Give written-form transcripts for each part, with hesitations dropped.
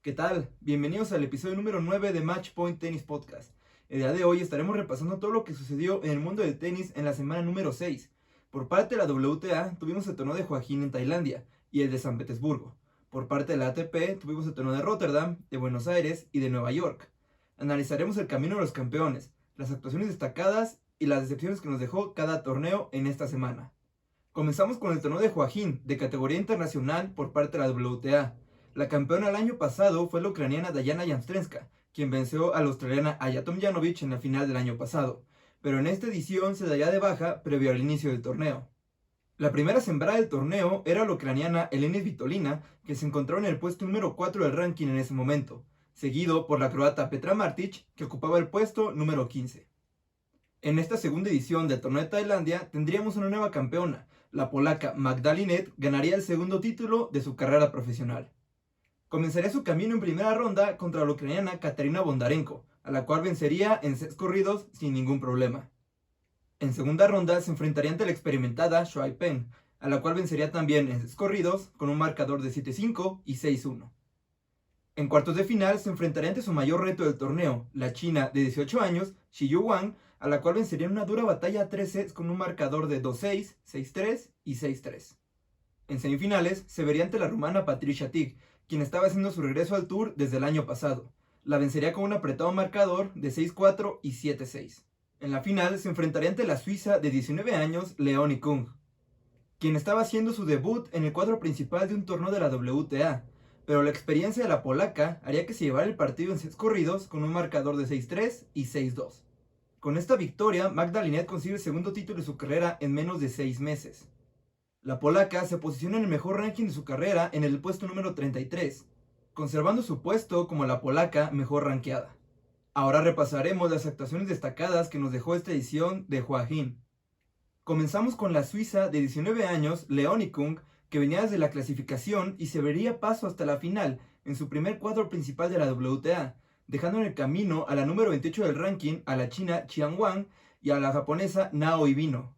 ¿Qué tal? Bienvenidos al episodio número 9 de Match Point Tennis Podcast. El día de hoy estaremos repasando todo lo que sucedió en el mundo del tenis en la semana número 6. Por parte de la WTA tuvimos el torneo de Joaquín en Tailandia y el de San Petersburgo. Por parte de la ATP tuvimos el torneo de Rotterdam, de Buenos Aires y de Nueva York. Analizaremos el camino de los campeones, las actuaciones destacadas y las decepciones que nos dejó cada torneo en esta semana. Comenzamos con el torneo de Joaquín, de categoría internacional por parte de la WTA. La campeona el año pasado fue la ucraniana Dayana Yamstrenska, quien venció a la australiana Aya Tomljanovic en la final del año pasado, pero en esta edición se daría de baja previo al inicio del torneo. La primera sembrada del torneo era la ucraniana Elena Svitolina, que se encontraba en el puesto número 4 del ranking en ese momento, seguido por la croata Petra Martic, que ocupaba el puesto número 15. En esta segunda edición del torneo de Tailandia tendríamos una nueva campeona. La polaca Magda Linette ganaría el segundo título de su carrera profesional. Comenzaría su camino en primera ronda contra la ucraniana Katarina Bondarenko, a la cual vencería en sets corridos sin ningún problema. En segunda ronda se enfrentaría ante la experimentada Shuai Peng, a la cual vencería también en sets corridos con un marcador de 7-5 y 6-1. En cuartos de final se enfrentaría ante su mayor reto del torneo, la china de 18 años, Shi Wang, a la cual vencería en una dura batalla a 3 sets con un marcador de 2-6, 6-3 y 6-3. En semifinales se vería ante la rumana Patricia Tig, quien estaba haciendo su regreso al Tour desde el año pasado. La vencería con un apretado marcador de 6-4 y 7-6. En la final se enfrentaría ante la suiza de 19 años, Leonie Kung, quien estaba haciendo su debut en el cuadro principal de un torneo de la WTA, pero la experiencia de la polaca haría que se llevara el partido en sets corridos con un marcador de 6-3 y 6-2. Con esta victoria, Magda Linette consigue el segundo título de su carrera en menos de 6 meses. La polaca se posiciona en el mejor ranking de su carrera en el puesto número 33, conservando su puesto como la polaca mejor rankeada. Ahora repasaremos las actuaciones destacadas que nos dejó esta edición de Joaquín. Comenzamos con la suiza de 19 años, Leonie Kung, que venía desde la clasificación y se vería paso hasta la final en su primer cuadro principal de la WTA, dejando en el camino a la número 28 del ranking, a la china Qian Wang y a la japonesa Nao Ibino.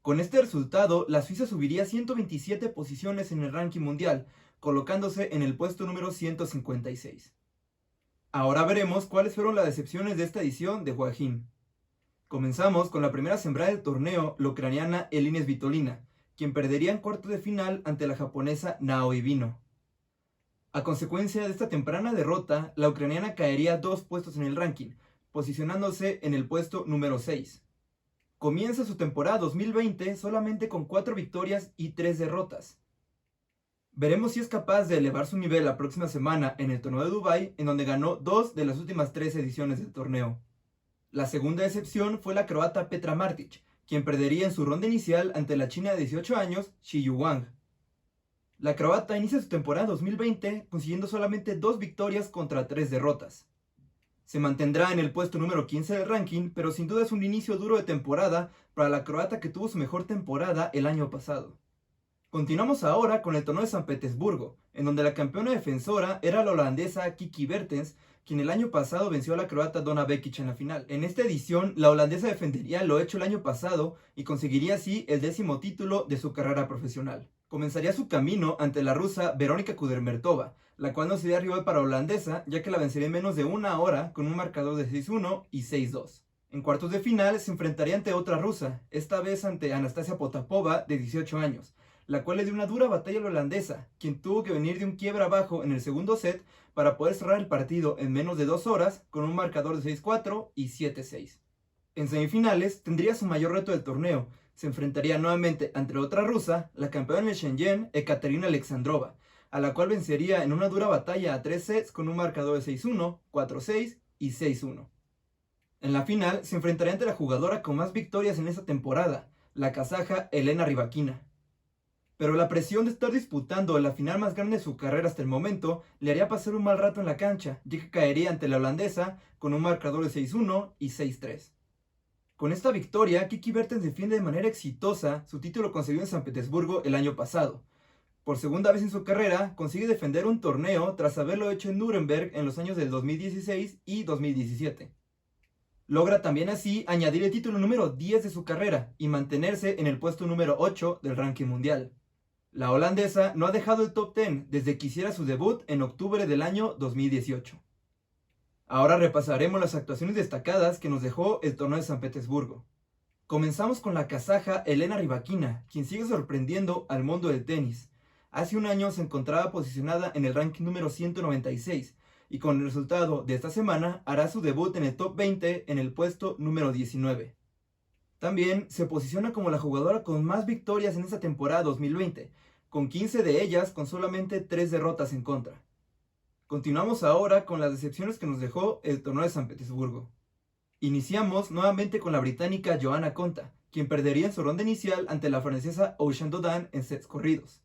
Con este resultado, la Suiza subiría 127 posiciones en el ranking mundial, colocándose en el puesto número 156. Ahora veremos cuáles fueron las decepciones de esta edición de Joaquín. Comenzamos con la primera sembrada del torneo, la ucraniana Elina Svitolina, quien perdería en cuartos de final ante la japonesa Nao Ibino. A consecuencia de esta temprana derrota, la ucraniana caería 2 puestos en el ranking, posicionándose en el puesto número 6. Comienza su temporada 2020 solamente con 4 victorias y 3 derrotas. Veremos si es capaz de elevar su nivel la próxima semana en el torneo de Dubái, en donde ganó 2 de las últimas 3 ediciones del torneo. La segunda decepción fue la croata Petra Martic, quien perdería en su ronda inicial ante la china de 18 años, Shi Wang. La croata inicia su temporada 2020 consiguiendo solamente 2 victorias contra 3 derrotas. Se mantendrá en el puesto número 15 del ranking, pero sin duda es un inicio duro de temporada para la croata que tuvo su mejor temporada el año pasado. Continuamos ahora con el torneo de San Petersburgo, en donde la campeona defensora era la holandesa Kiki Bertens, quien el año pasado venció a la croata Donna Vekic en la final. En esta edición, la holandesa defendería lo hecho el año pasado y conseguiría así el 10º título de su carrera profesional. Comenzaría su camino ante la rusa Verónica Kudermetova, la cual no sería rival para la holandesa, ya que la vencería en menos de una hora con un marcador de 6-1 y 6-2. En cuartos de final se enfrentaría ante otra rusa, esta vez ante Anastasia Potapova de 18 años, la cual le dio una dura batalla a la holandesa, quien tuvo que venir de un quiebra abajo en el segundo set para poder cerrar el partido en menos de 2 horas con un marcador de 6-4 y 7-6. En semifinales tendría su mayor reto del torneo, se enfrentaría nuevamente ante otra rusa, la campeona de Shenzhen, Ekaterina Alexandrova, a la cual vencería en una dura batalla a 3 sets con un marcador de 6-1, 4-6 y 6-1. En la final se enfrentaría ante la jugadora con más victorias en esta temporada, la kazaja Elena Rybakina. Pero la presión de estar disputando la final más grande de su carrera hasta el momento le haría pasar un mal rato en la cancha, ya que caería ante la holandesa con un marcador de 6-1 y 6-3. Con esta victoria, Kiki Bertens defiende de manera exitosa su título conseguido en San Petersburgo el año pasado. Por segunda vez en su carrera, consigue defender un torneo tras haberlo hecho en Nuremberg en los años del 2016 y 2017. Logra también así añadir el título número 10 de su carrera y mantenerse en el puesto número 8 del ranking mundial. La holandesa no ha dejado el top 10 desde que hiciera su debut en octubre del año 2018. Ahora repasaremos las actuaciones destacadas que nos dejó el torneo de San Petersburgo. Comenzamos con la kazaja Elena Rybakina, quien sigue sorprendiendo al mundo del tenis. Hace un año se encontraba posicionada en el ranking número 196 y con el resultado de esta semana hará su debut en el top 20 en el puesto número 19. También se posiciona como la jugadora con más victorias en esta temporada 2020, con 15 de ellas con solamente 3 derrotas en contra. Continuamos ahora con las decepciones que nos dejó el torneo de San Petersburgo. Iniciamos nuevamente con la británica Johanna Konta, quien perdería en su ronda inicial ante la francesa Ocean Dodin en sets corridos.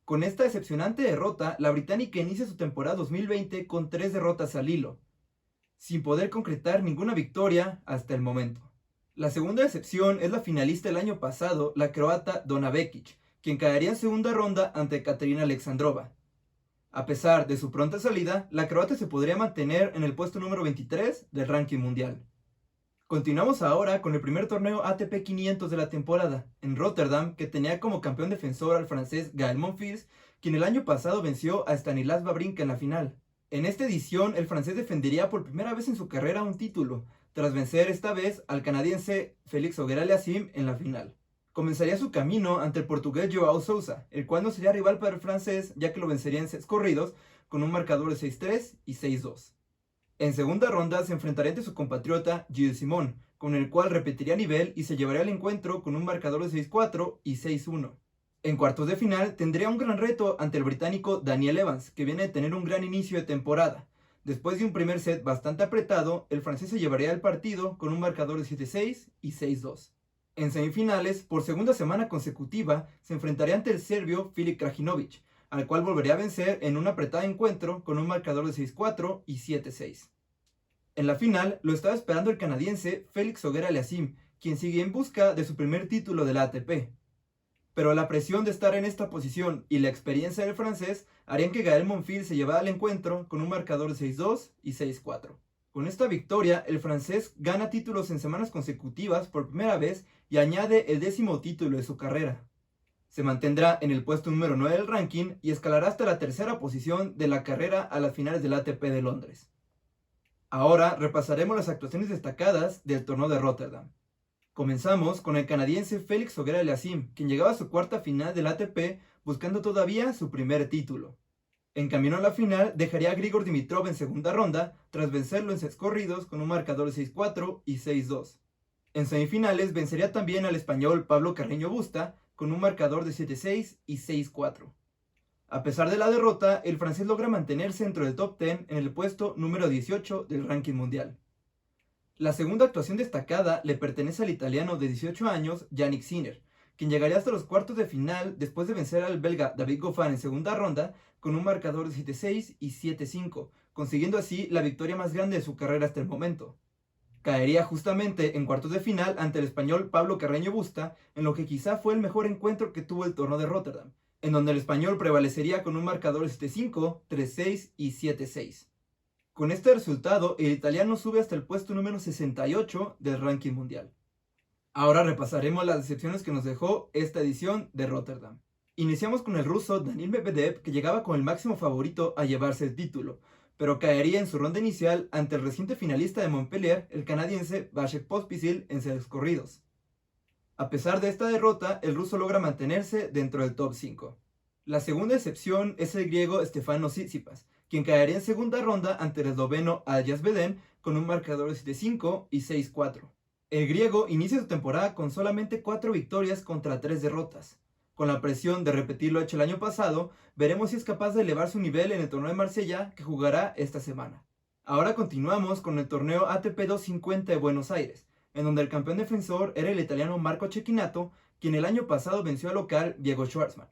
Con esta decepcionante derrota, la británica inicia su temporada 2020 con 3 derrotas al hilo, sin poder concretar ninguna victoria hasta el momento. La segunda decepción es la finalista del año pasado, la croata Donna Vekic, quien caería en segunda ronda ante Katerina Alexandrova. A pesar de su pronta salida, la croata se podría mantener en el puesto número 23 del ranking mundial. Continuamos ahora con el primer torneo ATP 500 de la temporada, en Rotterdam, que tenía como campeón defensor al francés Gael Monfils, quien el año pasado venció a Stanislas Wawrinka en la final. En esta edición, el francés defendería por primera vez en su carrera un título, tras vencer esta vez al canadiense Félix Auger-Aliassime en la final. Comenzaría su camino ante el portugués João Sousa, el cual no sería rival para el francés, ya que lo vencería en sets corridos con un marcador de 6-3 y 6-2. En segunda ronda se enfrentaría ante su compatriota Gilles Simon, con el cual repetiría nivel y se llevaría el encuentro con un marcador de 6-4 y 6-1. En cuartos de final tendría un gran reto ante el británico Daniel Evans, que viene de tener un gran inicio de temporada. Después de un primer set bastante apretado, el francés se llevaría el partido con un marcador de 7-6 y 6-2. En semifinales, por segunda semana consecutiva, se enfrentaría ante el serbio Filip Krajinovic, al cual volvería a vencer en un apretado encuentro con un marcador de 6-4 y 7-6. En la final lo estaba esperando el canadiense Félix Auger-Aliassime, quien sigue en busca de su primer título de la ATP. Pero la presión de estar en esta posición y la experiencia del francés harían que Gael Monfils se llevara al encuentro con un marcador de 6-2 y 6-4. Con esta victoria, el francés gana títulos en semanas consecutivas por primera vez y añade el 10º título de su carrera. Se mantendrá en el puesto número 9 del ranking y escalará hasta la tercera posición de la carrera a las finales del ATP de Londres. Ahora repasaremos las actuaciones destacadas del torneo de Rotterdam. Comenzamos con el canadiense Félix Auger-Aliassime, quien llegaba a su cuarta final del ATP buscando todavía su primer título. En camino a la final dejaría a Grigor Dimitrov en segunda ronda tras vencerlo en sets corridos con un marcador de 6-4 y 6-2. En semifinales vencería también al español Pablo Carreño Busta con un marcador de 7-6 y 6-4. A pesar de la derrota, el francés logra mantenerse dentro del top 10 en el puesto número 18 del ranking mundial. La segunda actuación destacada le pertenece al italiano de 18 años, Jannik Sinner, quien llegaría hasta los cuartos de final después de vencer al belga David Goffin en segunda ronda con un marcador de 7-6 y 7-5, consiguiendo así la victoria más grande de su carrera hasta el momento. Caería justamente en cuartos de final ante el español Pablo Carreño Busta, en lo que quizá fue el mejor encuentro que tuvo el torneo de Rotterdam, en donde el español prevalecería con un marcador de 7-5, 3-6 y 7-6. Con este resultado, el italiano sube hasta el puesto número 68 del ranking mundial. Ahora repasaremos las decepciones que nos dejó esta edición de Rotterdam. Iniciamos con el ruso Daniil Medvedev, que llegaba como el máximo favorito a llevarse el título, pero caería en su ronda inicial ante el reciente finalista de Montpellier, el canadiense Vasek Pospisil, en sets corridos. A pesar de esta derrota, el ruso logra mantenerse dentro del top 5. La segunda excepción es el griego Stefanos Tsitsipas, quien caería en segunda ronda ante el esloveno Aljaž Beden con un marcador de 7-5 y 6-4. El griego inicia su temporada con solamente 4 victorias contra 3 derrotas. Con la presión de repetir lo hecho el año pasado, veremos si es capaz de elevar su nivel en el torneo de Marsella que jugará esta semana. Ahora continuamos con el torneo ATP 250 de Buenos Aires, en donde el campeón defensor era el italiano Marco Cecchinato, quien el año pasado venció al local Diego Schwartzman.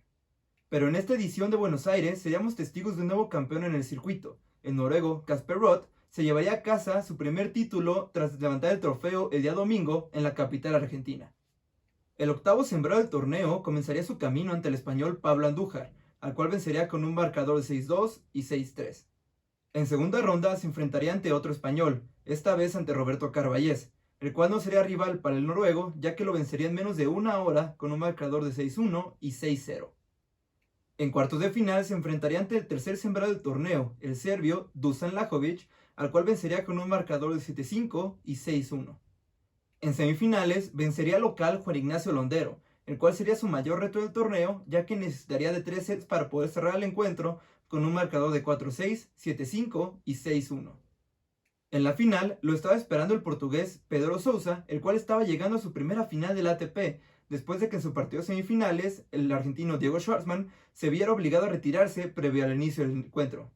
Pero en esta edición de Buenos Aires seríamos testigos de un nuevo campeón en el circuito. El noruego Casper Ruud se llevaría a casa su primer título tras levantar el trofeo el día domingo en la capital argentina. El octavo sembrado del torneo comenzaría su camino ante el español Pablo Andújar, al cual vencería con un marcador de 6-2 y 6-3. En segunda ronda se enfrentaría ante otro español, esta vez ante Roberto Carballés, el cual no sería rival para el noruego, ya que lo vencería en menos de una hora con un marcador de 6-1 y 6-0. En cuartos de final se enfrentaría ante el tercer sembrado del torneo, el serbio Dusan Lajovic, al cual vencería con un marcador de 7-5 y 6-1. En semifinales vencería al local Juan Ignacio Londero, el cual sería su mayor reto del torneo, ya que necesitaría de 3 sets para poder cerrar el encuentro con un marcador de 4-6, 7-5 y 6-1. En la final lo estaba esperando el portugués Pedro Sousa, el cual estaba llegando a su primera final del ATP, después de que en su partido de semifinales el argentino Diego Schwartzman se viera obligado a retirarse previo al inicio del encuentro.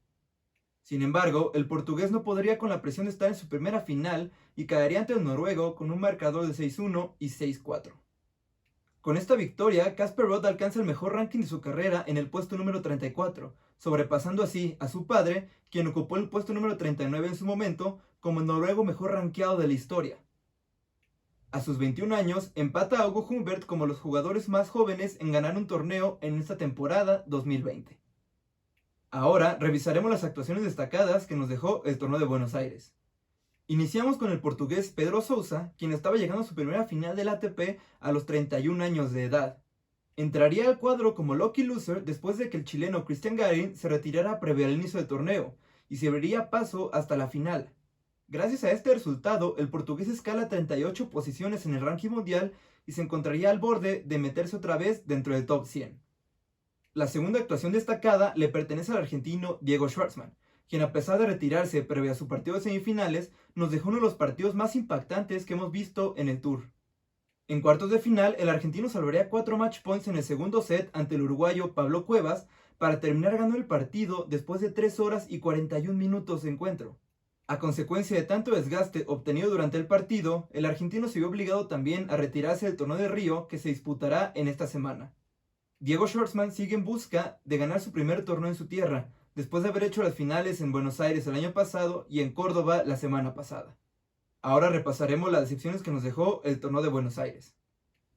Sin embargo, el portugués no podría con la presión de estar en su primera final y caería ante el noruego con un marcador de 6-1 y 6-4. Con esta victoria, Casper Ruud alcanza el mejor ranking de su carrera en el puesto número 34, sobrepasando así a su padre, quien ocupó el puesto número 39 en su momento, como el noruego mejor rankeado de la historia. A sus 21 años, empata a Hugo Humbert como los jugadores más jóvenes en ganar un torneo en esta temporada 2020. Ahora revisaremos las actuaciones destacadas que nos dejó el torneo de Buenos Aires. Iniciamos con el portugués Pedro Sousa, quien estaba llegando a su primera final del ATP a los 31 años de edad. Entraría al cuadro como lucky loser después de que el chileno Cristian Garin se retirara previo al inicio del torneo y se abriría paso hasta la final. Gracias a este resultado, el portugués escala 38 posiciones en el ranking mundial y se encontraría al borde de meterse otra vez dentro del top 100. La segunda actuación destacada le pertenece al argentino Diego Schwartzman, quien a pesar de retirarse previo a su partido de semifinales, nos dejó uno de los partidos más impactantes que hemos visto en el Tour. En cuartos de final, el argentino salvaría 4 match points en el segundo set ante el uruguayo Pablo Cuevas para terminar ganando el partido después de 3 horas y 41 minutos de encuentro. A consecuencia de tanto desgaste obtenido durante el partido, el argentino se vio obligado también a retirarse del torneo de Río que se disputará en esta semana. Diego Schwartzman sigue en busca de ganar su primer torneo en su tierra, después de haber hecho las finales en Buenos Aires el año pasado y en Córdoba la semana pasada. Ahora repasaremos las decepciones que nos dejó el torneo de Buenos Aires.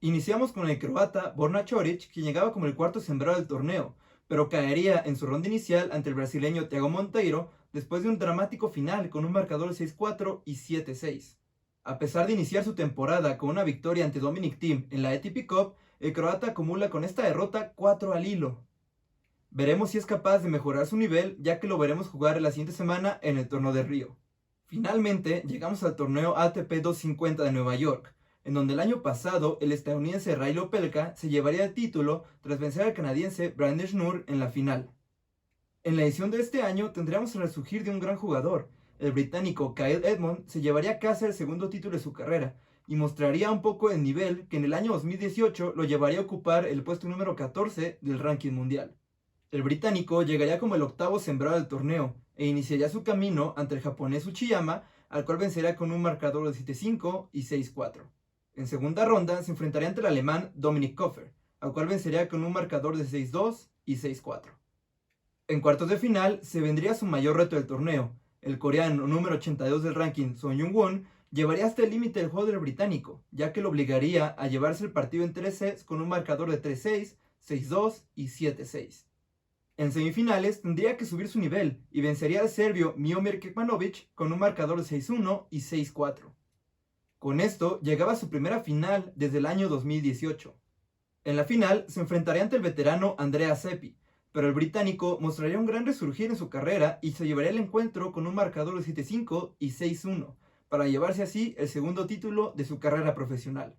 Iniciamos con el croata Borna Coric, quien llegaba como el cuarto sembrado del torneo, pero caería en su ronda inicial ante el brasileño Thiago Monteiro después de un dramático final con un marcador de 6-4 y 7-6. A pesar de iniciar su temporada con una victoria ante Dominic Thiem en la ATP Cup, el croata acumula con esta derrota 4 al hilo. Veremos si es capaz de mejorar su nivel, ya que lo veremos jugar la siguiente semana en el torneo de Río. Finalmente, llegamos al torneo ATP 250 de Nueva York, en donde el año pasado el estadounidense Reilly Opelka se llevaría el título tras vencer al canadiense Brandon Schnur en la final. En la edición de este año tendríamos el resurgir de un gran jugador. El británico Kyle Edmund se llevaría a casa el segundo título de su carrera y mostraría un poco el nivel que en el año 2018 lo llevaría a ocupar el puesto número 14 del ranking mundial. El británico llegaría como el octavo sembrado del torneo e iniciaría su camino ante el japonés Uchiyama, al cual vencería con un marcador de 7-5 y 6-4. En segunda ronda se enfrentaría ante el alemán Dominik Koepfer, al cual vencería con un marcador de 6-2 y 6-4. En cuartos de final se vendría su mayor reto del torneo. El coreano número 82 del ranking, Son Jung-won, llevaría hasta el límite el juego del británico, ya que lo obligaría a llevarse el partido en 3 sets con un marcador de 3-6, 6-2 y 7-6. En semifinales tendría que subir su nivel y vencería al serbio Miomir Kekmanovic con un marcador de 6-1 y 6-4. Con esto llegaba a su primera final desde el año 2018. En la final se enfrentaría ante el veterano Andrea Seppi, pero el británico mostraría un gran resurgir en su carrera y se llevaría el encuentro con un marcador de 7-5 y 6-1, para llevarse así el segundo título de su carrera profesional.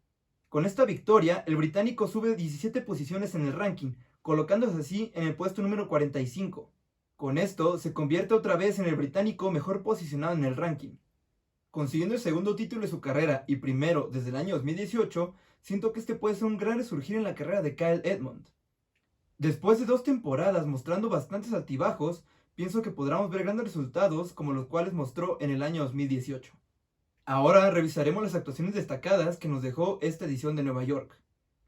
Con esta victoria, el británico sube 17 posiciones en el ranking, colocándose así en el puesto número 45. Con esto se convierte otra vez en el británico mejor posicionado en el ranking. Consiguiendo el segundo título de su carrera y primero desde el año 2018, siento que este puede ser un gran resurgir en la carrera de Kyle Edmund. Después de 2 temporadas mostrando bastantes altibajos, pienso que podremos ver grandes resultados como los cuales mostró en el año 2018. Ahora revisaremos las actuaciones destacadas que nos dejó esta edición de Nueva York.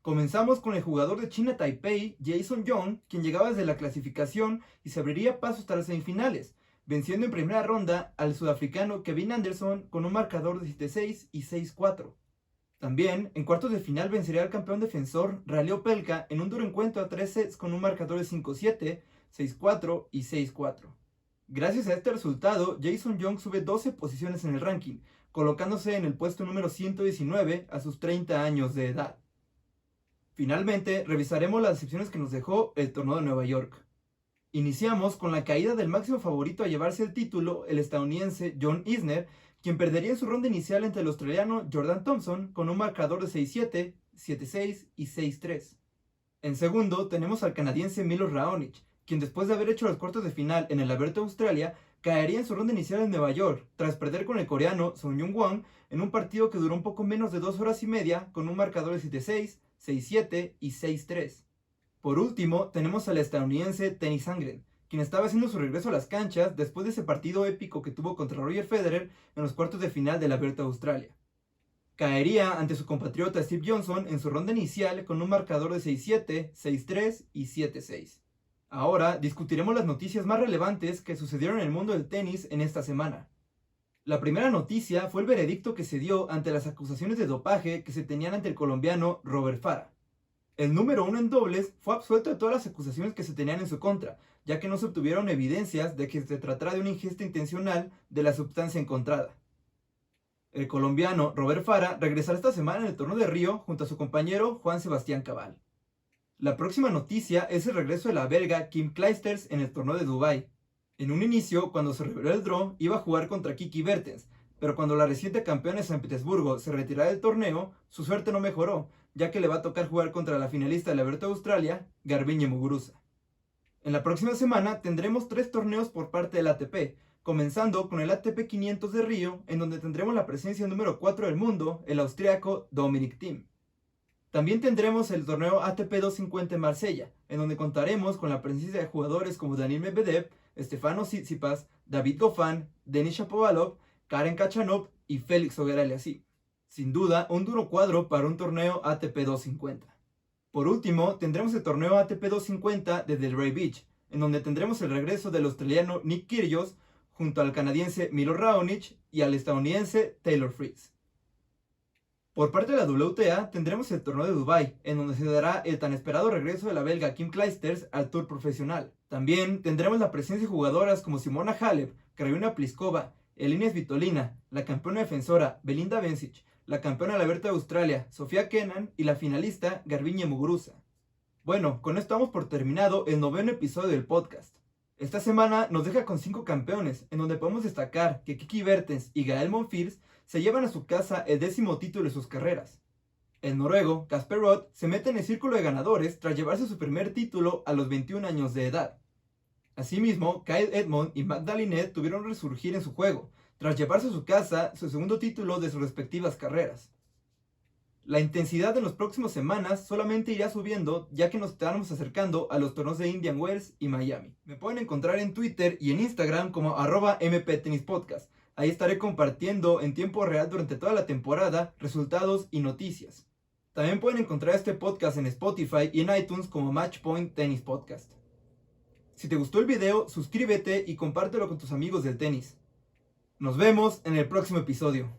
Comenzamos con el jugador de China Taipei, Jason Young, quien llegaba desde la clasificación y se abriría paso hasta las semifinales, venciendo en primera ronda al sudafricano Kevin Anderson con un marcador de 7-6 y 6-4. También, en cuartos de final vencería al campeón defensor Reilly Opelka en un duro encuentro a 3 sets con un marcador de 5-7, 6-4 y 6-4. Gracias a este resultado, Jason Young sube 12 posiciones en el ranking, colocándose en el puesto número 119 a sus 30 años de edad. Finalmente, revisaremos las decepciones que nos dejó el torneo de Nueva York. Iniciamos con la caída del máximo favorito a llevarse el título, el estadounidense John Isner, quien perdería en su ronda inicial ante el australiano Jordan Thompson con un marcador de 6-7, 7-6 y 6-3. En segundo, tenemos al canadiense Milos Raonic, quien después de haber hecho los cuartos de final en el Abierto de Australia, caería en su ronda inicial en Nueva York, tras perder con el coreano Sung Jung Won en un partido que duró un poco menos de 2 horas y media, con un marcador de 7-6, 6-7 y 6-3. Por último, tenemos al estadounidense Tennis Sandgren, quien estaba haciendo su regreso a las canchas después de ese partido épico que tuvo contra Roger Federer en los cuartos de final del Abierto de Australia. Caería ante su compatriota Steve Johnson en su ronda inicial con un marcador de 6-7, 6-3 y 7-6. Ahora discutiremos las noticias más relevantes que sucedieron en el mundo del tenis en esta semana. La primera noticia fue el veredicto que se dio ante las acusaciones de dopaje que se tenían ante el colombiano Robert Farah. El número 1 en dobles fue absuelto de todas las acusaciones que se tenían en su contra, ya que no se obtuvieron evidencias de que se tratara de una ingesta intencional de la sustancia encontrada. El colombiano Robert Farah regresará esta semana en el torneo de Río junto a su compañero Juan Sebastián Cabal. La próxima noticia es el regreso de la belga Kim Clijsters en el torneo de Dubái. En un inicio, cuando se reveló el draw, iba a jugar contra Kiki Bertens, pero cuando la reciente campeona de San Petersburgo se retirara del torneo, su suerte no mejoró, ya que le va a tocar jugar contra la finalista del Abierto de Australia, Garbiñe Muguruza. En la próxima semana tendremos 3 torneos por parte del ATP, comenzando con el ATP 500 de Río, en donde tendremos la presencia número 4 del mundo, el austríaco Dominic Thiem. También tendremos el torneo ATP 250 en Marsella, en donde contaremos con la presencia de jugadores como Daniil Medvedev, Stefanos Tsitsipas, David Goffin, Denis Shapovalov, Karen Khachanov y Félix Auger-Aliassime. Sin duda, un duro cuadro para un torneo ATP 250. Por último, tendremos el torneo ATP 250 de Delray Beach, en donde tendremos el regreso del australiano Nick Kyrgios junto al canadiense Milos Raonic y al estadounidense Taylor Fritz. Por parte de la WTA tendremos el torneo de Dubái, en donde se dará el tan esperado regreso de la belga Kim Clijsters al tour profesional. También tendremos la presencia de jugadoras como Simona Halep, Karolina Pliskova, Elina Svitolina, la campeona defensora Belinda Bencic, la campeona del Abierto de Australia Sofía Kenin y la finalista Garbiñe Muguruza. Bueno, con esto damos por terminado el 9º episodio del podcast. Esta semana nos deja con 5 campeones, en donde podemos destacar que Kiki Bertens y Gael Monfils se llevan a su casa el 10º título de sus carreras. El noruego Casper Ruud se mete en el círculo de ganadores tras llevarse su primer título a los 21 años de edad. Asimismo, Kyle Edmund y Magdalene tuvieron resurgir en su juego, tras llevarse a su casa su segundo título de sus respectivas carreras. La intensidad en las próximas semanas solamente irá subiendo, ya que nos estaremos acercando a los torneos de Indian Wells y Miami. Me pueden encontrar en Twitter y en Instagram como @mptennispodcast. Ahí estaré compartiendo en tiempo real durante toda la temporada resultados y noticias. También pueden encontrar este podcast en Spotify y en iTunes como Matchpoint Tennis Podcast. Si te gustó el video, suscríbete y compártelo con tus amigos del tenis. Nos vemos en el próximo episodio.